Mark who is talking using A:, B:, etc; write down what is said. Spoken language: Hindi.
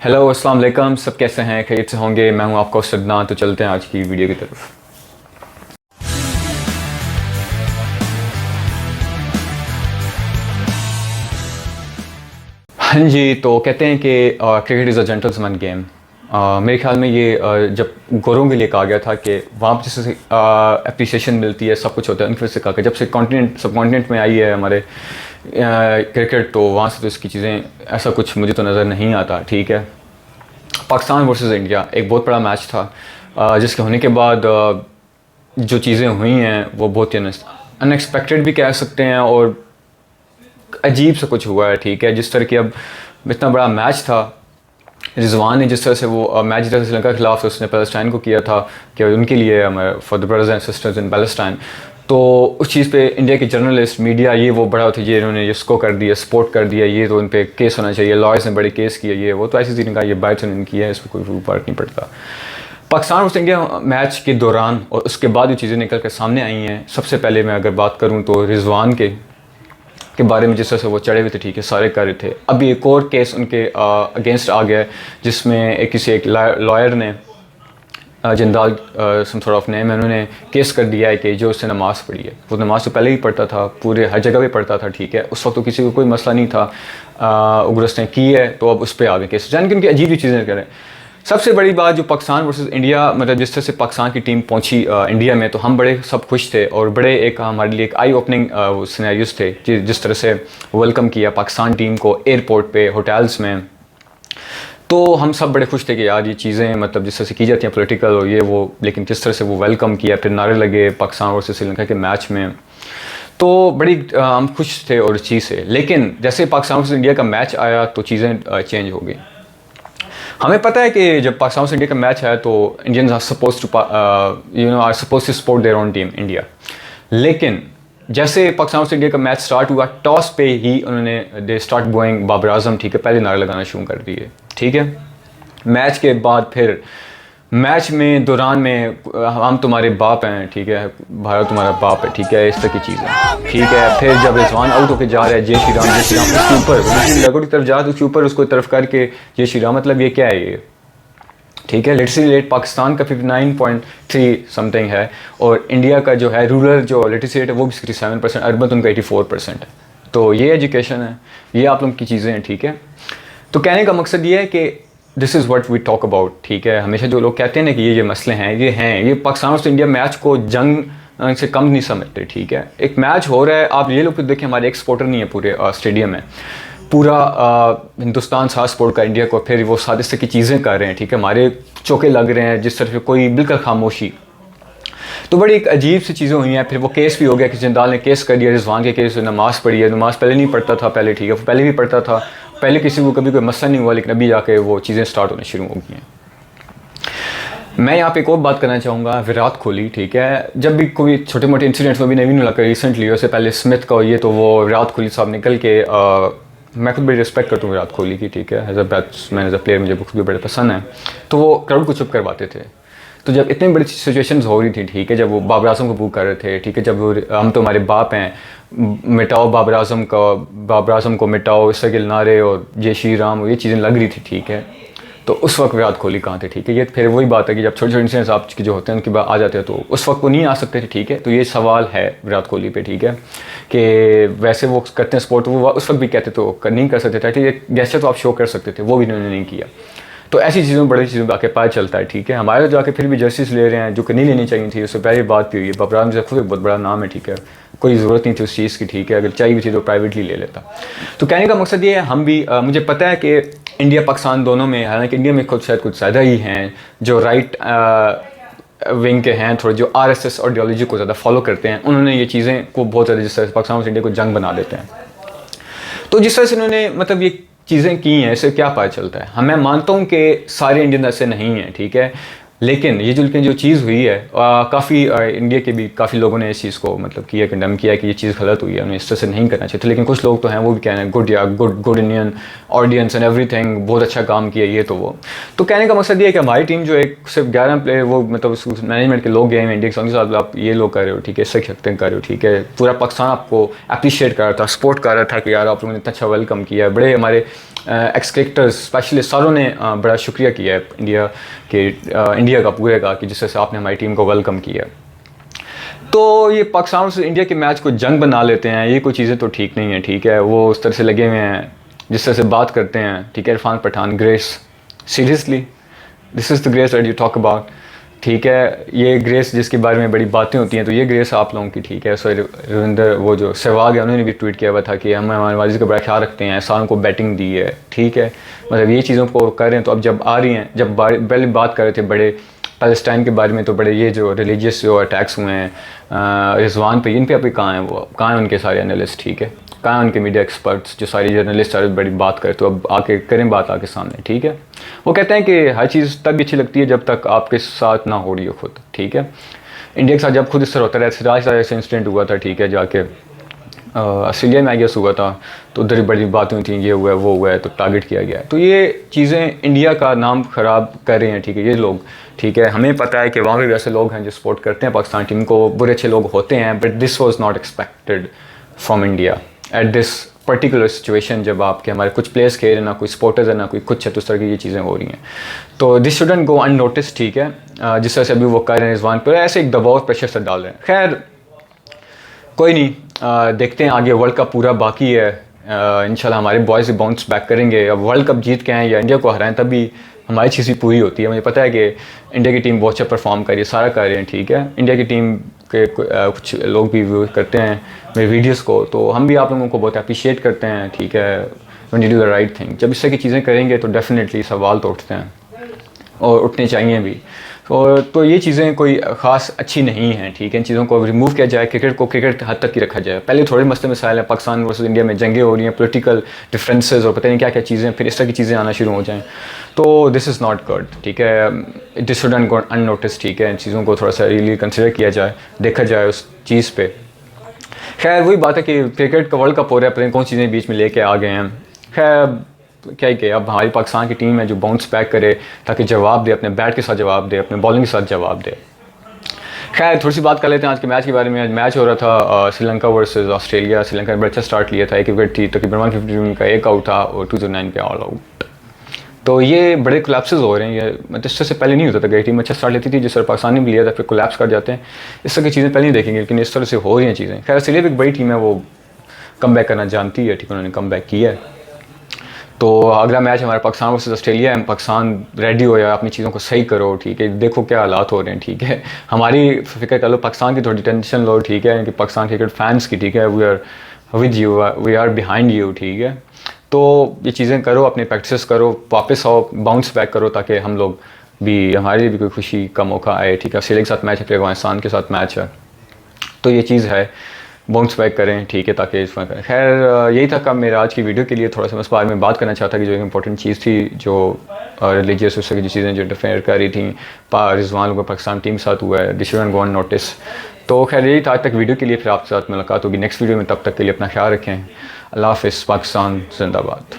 A: हेलो अस्सलाम वालेकुम, सब कैसे हैं? खैरियत से होंगे। मैं हूं आपका सदना। तो चलते हैं आज की वीडियो की तरफ। हाँ जी, तो कहते हैं कि cricket is a gentleman game. मेरे ख्याल में ये जब गोरों के लिए कहा गया था कि वहाँ पर जैसे अप्रिसिएशन मिलती है, सब कुछ होता है, उनकी वजह से कहा गया। जब से कॉन्टिनेंट सब कॉन्टिनेंट में आई है हमारे क्रिकेट, तो वहाँ से तो इसकी चीज़ें ऐसा कुछ मुझे तो नज़र नहीं आता। ठीक है, पाकिस्तान वर्सेस इंडिया एक बहुत बड़ा मैच था, जिसके होने के बाद जो चीज़ें हुई हैं वो बहुत ही अनएक्सपेक्टेड भी कह सकते हैं और अजीब सा कुछ हुआ है। ठीक है, जिस तरह की अब इतना बड़ा मैच था, रिजवान ने जिस तरह से वो मैच जीता श्रीलंका के खिलाफ, उसने पैलेस्टाइन को किया था कि उनके लिए for the brothers and sisters in Palestine. तो उस चीज़ पे इंडिया के जर्नलिस्ट मीडिया ये वो बड़ा होती है, इन्होंने इसको कर दिया, सपोर्ट कर दिया, ये तो उन पर केस होना चाहिए, लॉयर्स ने बड़े केस किए, ये वो। तो ऐसी चीज़ का ये बात उन्होंने की है, इसमें कोई फर्क नहीं पड़ता। पाकिस्तान वर्सेस इंडिया मैच के दौरान और उसके बाद जो चीज़ें निकल कर सामने आई हैं, सबसे पहले मैं अगर बात करूँ तो रिजवान के बारे में जिस तरह से वो चढ़े हुए थे, ठीक है, सारे कर रहे थे। अभी एक और केस उनके अगेंस्ट आ गया है, जिसमें एक लॉयर ने Jindal some sort of name है, उन्होंने केस कर दिया है कि जो उससे नमाज़ पढ़ी है, वो नमाज तो पहले ही पढ़ता था, पूरे हर जगह भी पढ़ता था। ठीक है, उस वक्त तो किसी को कोई मसला नहीं था, उग्रस ने की है तो अब उस पर आ गए केस, यानी कि उनकी अजीब चीज़ें करें। सबसे बड़ी बात जो पाकिस्तान वर्सेस इंडिया, मतलब जिस तरह से पाकिस्तान की टीम पहुंची इंडिया में, तो हम बड़े सब खुश थे और बड़े एक हमारे लिए एक आई ओपनिंग सिनेरियोस थे जिस तरह से वेलकम किया पाकिस्तान टीम को एयरपोर्ट पे, होटल्स में। तो हम सब बड़े खुश थे कि यार ये चीज़ें मतलब जिस तरह से की जाती हैं पॉलिटिकल और ये वो, लेकिन जिस तरह से वो वेलकम किया, फिर नारे लगे पाकिस्तान वर्सेस श्रीलंका के मैच में, तो बड़ी हम खुश थे और इस चीज़ से। लेकिन जैसे पाकिस्तान वर्सेस इंडिया का मैच आया तो चीज़ें चेंज हो गई। हमें पता है कि जब पाकिस्तान से इंडिया का मैच है तो Indians are suppose to support their own team India. लेकिन जैसे पाकिस्तान से इंडिया का मैच स्टार्ट हुआ, टॉस पे ही उन्होंने they start Boeing Babar Azam, ठीक है, पहले नारे लगाना शुरू कर दिए। ठीक है, मैच के बाद फिर मैच में दौरान में हम तुम्हारे बाप हैं, ठीक है, भारत तुम्हारा बाप है, ठीक है, इस तरह की चीज़ें। ठीक है, फिर जब रिजवान आउट होकर जा रहा है, जय श्री राम जय श्री राम, उसके ऊपर लगों की तरफ जा तो उसके ऊपर उसको तरफ करके जय श्री राम, मतलब ये क्या है ये? ठीक है, लिटरेसी रेट पाकिस्तान का 59.3 समथिंग है और इंडिया का जो है रूरल जो लिटरेसी रेट है वो भी 67%, अर्बन उनका 84% है। तो ये एजुकेशन है, ये आप लोगों की चीज़ें हैं। ठीक है, तो कहने का मकसद ये है कि this is what we talk about. ठीक है, हमेशा जो लोग कहते हैं ना कि ये मसले हैं, ये पाकिस्तान से इंडिया मैच को जंग से कम नहीं समझते। ठीक है, एक मैच हो रहा है, आप ये लोग देखें, हमारे एक्सपोर्टर नहीं है पूरे स्टेडियम में, पूरा हिंदुस्तान साथ सपोर्ट कर इंडिया को, फिर वो साथ इस तरह की चीज़ें कर रहे हैं। ठीक है, हमारे चौके लग रहे हैं, जिस तरह से कोई बिल्कुल खामोशी। तो बड़ी एक अजीब सी चीज़ें हुई हैं। फिर वो केस भी हो गया कि जिंदाल ने केस कर दिया रिजवान के केस, नमाज़ पढ़ी है, नमाज़ पहले नहीं पढ़ता था, पहले ठीक है, पहले भी पढ़ता था, पहले किसी को कभी कोई मसला नहीं हुआ, लेकिन अभी जाके वो चीज़ें स्टार्ट होने शुरू हो गई हैं। मैं यहाँ पे एक और बात करना चाहूँगा, विराट कोहली। ठीक है, जब भी कोई छोटे मोटे इंसिडेंट्स में भी नवीन लगा रिसेंटली, उससे पहले स्मिथ का ये, तो वो विराट कोहली साहब निकल के मैं खुद बड़ी रिस्पेक्ट करता हूँ विराट कोहली की। ठीक है, as a batsman, as a player मुझे खुद भी बड़े पसंद है। तो वो क्राउड को चुप करवाते थे। तो जब इतनी बड़ी सिचुएशंस हो रही थी, ठीक है, जब वो बाबर आजम को बू कर रहे थे, ठीक है, जब वो हम तो हमारे बाप हैं, मिटाओ बाबर आजम को मिटाओ, इस तरह के नारे और जय श्री राम, ये चीज़ें लग रही थी। ठीक है, तो उस वक्त विराट कोहली कहाँ थे? ठीक है, ये फिर वही बात है कि जब छोटे छोटे इंसिडेंट्स आपके जो होते हैं उनके बाद आ जाते हैं, तो उस वक्त वो नहीं आ सकते थे। ठीक है, तो ये सवाल है विराट कोहली पे। ठीक है, कि वैसे वो करते हैं स्पोर्ट, वो उस वक्त भी कहते तो नहीं कर सकते थे, ठीक है, जैसे तो आप शो कर सकते थे, वो भी इन्होंने नहीं किया। तो ऐसी चीज़ों बड़ी चीज़ों आके पता चलता है। ठीक है, हमारे जाके फिर भी जर्सीज ले रहे हैं जो कि नहीं लेनी चाहिए थी, उससे पहले बात भी हुई है। बाबर आजम खुद एक बहुत बड़ा नाम है, ठीक है, कोई ज़रूरत नहीं थी उस चीज़ की। ठीक है, अगर चाहिए भी थी तो प्राइवेटली ले लेता। तो कहने का मकसद ये है, हम भी मुझे पता है कि इंडिया पाकिस्तान दोनों में, हालांकि इंडिया में खुद शायद कुछ ज़्यादा ही हैं जो राइट विंग के हैं, थोड़े जो आरएसएस आइडियोलॉजी को ज़्यादा फॉलो करते हैं, उन्होंने ये चीज़ें को बहुत ज़्यादा, जिस तरह से पाकिस्तान और इंडिया को जंग बना देते हैं। तो जिस तरह से उन्होंने मतलब ये चीज़ें की हैं, इससे क्या पता चलता है? मैं मानता हूँ कि सारे इंडियन ऐसे नहीं हैं, ठीक है, लेकिन ये जो चीज़ हुई है, काफ़ी इंडिया के भी काफ़ी लोगों ने इस चीज़ को मतलब किया, कंडेम किया कि ये चीज़ गलत हुई है, उन्हें इस तरह से नहीं करना चाहिए था। लेकिन कुछ लोग तो हैं वो भी कह रहे हैं गुड, या good Indian audience and everything, बहुत अच्छा काम किया ये तो वो। तो कहने का मकसद ये है कि हमारी टीम जो एक सिर्फ 11 प्लेयर, वो मतलब मैनेजमेंट के लोग गए हैं इंडिया के साथ, आप ये लोग कर रहे हो, ठीक है, इससे खिलते कर रहे हो, ठीक है, पूरा पाकिस्तान आपको अप्रिशिएट कर रहा था, सपोर्ट कर रहा था कि यार आप लोगों ने इतना अच्छा वेलकम किया, बड़े हमारे एक्स क्रिकेटर्स स्पेशली सारों ने बड़ा शुक्रिया किया है इंडिया का पूरे का, कि जिस तरह से आपने हमारी टीम को वेलकम किया। तो ये पाकिस्तान से इंडिया के मैच को जंग बना लेते हैं, ये कोई चीज़ें तो ठीक नहीं है, ठीक है। वो उस तरह से लगे हुए हैं, जिस तरह से बात करते हैं, ठीक है। Irfan Pathan grace, seriously this is the grace that you talk about, ठीक है। ये ग्रेस जिसके बारे में बड़ी बातें होती हैं, तो ये ग्रेस आप लोगों की, ठीक है। सो रविंदर वो जो सहवाग है उन्होंने भी ट्वीट किया हुआ था कि हम हमारे वाजिद का बड़ा ख्याल रखते हैं, सारों को बैटिंग दी है, ठीक है। मतलब ये चीज़ों को कर रहे हैं, तो अब जब आ रही हैं, जब पहले बात कर रहे थे बड़े पैलेस्टाइन के बारे में, तो बड़े ये जो रिलीजियस जो अटैक्स हुए हैं रिजवान पे, इन पे अभी कहाँ हैं वो, कहाँ हैं उनके सारे एनालिस्ट, ठीक है। कहाँ उनके मीडिया एक्सपर्ट्स जो सारी जर्नलिस्ट सारे बड़ी बात करें, तो अब आके करें बात आके सामने, ठीक है। वो कहते हैं कि हर चीज़ तब भी अच्छी लगती है जब तक आपके साथ ना हो रही हो खुद, ठीक है। इंडिया के साथ जब खुद इस तरह होता है, सिराज ऐसा इंसिडेंट हुआ था, ठीक है, जाके ऑस्ट्रेलिया में आई गेस हुआ था, तो उधर बड़ी बातें थी, ये हुआ है वो हुआ है, तो टारगेट किया गया है। तो ये चीज़ें इंडिया का नाम ख़राब कर रहे हैं, ठीक है, ये लोग, ठीक है। हमें पता है कि वहाँ पे भी ऐसे लोग हैं जो सपोर्ट करते हैं पाकिस्तान टीम को, बुरे अच्छे लोग होते हैं, but this was not expected from India at this particular situation, जब आपके हमारे कुछ प्लेयर्स खेल रहे हैं, ना कोई सपोर्टर्स है ना कोई कुछ है, तो उस तरह की ये चीज़ें हो रही हैं। तो दिस शुडंट गो अननोटिस, ठीक है। जिस तरह से अभी वो कर रहे हैं रिजवान पर, ऐसे एक दबाव प्रेशर से डाल रहे हैं। खैर कोई नहीं, देखते हैं आगे, वर्ल्ड कप पूरा बाकी है। इंशाल्लाह हमारे बॉयज़ बाउंस बैक करेंगे। अब वर्ल्ड कप जीत के आएँ या इंडिया को हराएं, तभी हमारी चीज़ पूरी होती है। मुझे पता है कि इंडिया की टीम बहुत अच्छा परफॉर्म कर रही है, सारा कर रहे हैं, ठीक है। इंडिया की टीम के कुछ लोग भी व्यू करते हैं मेरे वीडियोस को, तो हम भी आप लोगों को बहुत अप्रिशिएट करते हैं, ठीक है। When you do the right thing, जब इस तरह की चीज़ें करेंगे तो डेफिनेटली सवाल तो उठते हैं और उठने चाहिए भी। तो ये चीज़ें कोई ख़ास अच्छी नहीं हैं, ठीक है। इन चीज़ों को रिमूव किया जाए, क्रिकेट को क्रिकेट हद तक ही रखा जाए। पहले थोड़े मसले मसाइल हैं, पाकिस्तान वर्सेस इंडिया में जंगें हो रही हैं, पॉलिटिकल डिफरेंसेस और पता नहीं क्या क्या चीज़ें, फिर इस तरह की चीज़ें आना शुरू हो जाएँ, तो दिस इज़ नॉट गुड, ठीक है। दिस शुडंट गो अननोटिस, ठीक है। इन चीज़ों को थोड़ा सा रियली कंसिडर किया जाए, देखा जाए उस चीज़ पे। खैर वही बात है कि क्रिकेट का वर्ल्ड कप हो रहा है, पता नहीं कौन चीज़ें बीच में लेके आ गए हैं। खैर क्या ही कहे, अब हमारी पाकिस्तान की टीम है जो बाउंस बैक करे, ताकि जवाब दे, अपने बैट के साथ जवाब दे, अपने बॉलिंग के साथ जवाब दे। खैर थोड़ी सी बात कर लेते हैं आज के मैच के बारे में। आज मैच हो रहा था श्रीलंका वर्सेस ऑस्ट्रेलिया। श्रीलंका ने बड़ा अच्छा स्टार्ट लिया था, एक विकेट थी, तकरीबन 150 का एक आउट था और 209 पे ऑल आउट। तो ये बड़े कोलैप्सेस हो रहे हैं, ये मतलब इससे पहले नहीं होता था कि टीम अच्छा स्टार्ट लेती थी, जिस तरह पाकिस्तान ने भी लिया था, फिर कोलैप्स कर जाते हैं। इस तरह की चीज़ें पहले नहीं देखेंगे, लेकिन इस तरह से हो रही हैं चीज़ें। खैर ऑस्ट्रेलिया भी एक बड़ी टीम है, वो कम बैक करना जानती है, ठीक है, उन्होंने कम बैक किया है। तो अगला मैच हमारा पाकिस्तान वर्सेस ऑस्ट्रेलिया है। पाकिस्तान रेडी हो या अपनी चीज़ों को सही करो, ठीक है। देखो क्या हालात हो रहे हैं, ठीक है। हमारी फिक्र कर लो, पाकिस्तान की थोड़ी टेंशन लो, ठीक है, कि पाकिस्तान क्रिकेट फैंस की, ठीक है। We are with you, we are behind you, ठीक है। तो ये चीज़ें करो, अपने प्रैक्टिस करो, वापस आओ, बाउंस बैक करो, ताकि हम लोग भी, हमारे लिए भी कोई खुशी का मौका आए, ठीक है। ऑस्ट्रेलिया के साथ मैच है, फिर अफगानिस्तान के साथ मैच है, तो ये चीज़ है, बाउंस बैक करें, ठीक है, ताकि इसमें करें। खैर यही था काम मेरा आज की वीडियो के लिए। थोड़ा सा मैं इस बारे में बात करना चाहता कि जो एक इंपॉर्टेंट चीज़ थी, जो रिलीजियस उससे की चीज़ें जो इंटरफेयर कर रही थी रिजवान लोगों पाकिस्तान टीम साथ हुआ है, दिस शुडंट गो अननोटिस। तो खैर यही था आज तक वीडियो के लिए। फिर आपके साथ मुलाकात होगी नेक्स्ट वीडियो में, तब तक के लिए अपना ख्याल रखें। अल्लाह हाफ़िज़। पाकिस्तान जिंदाबाद।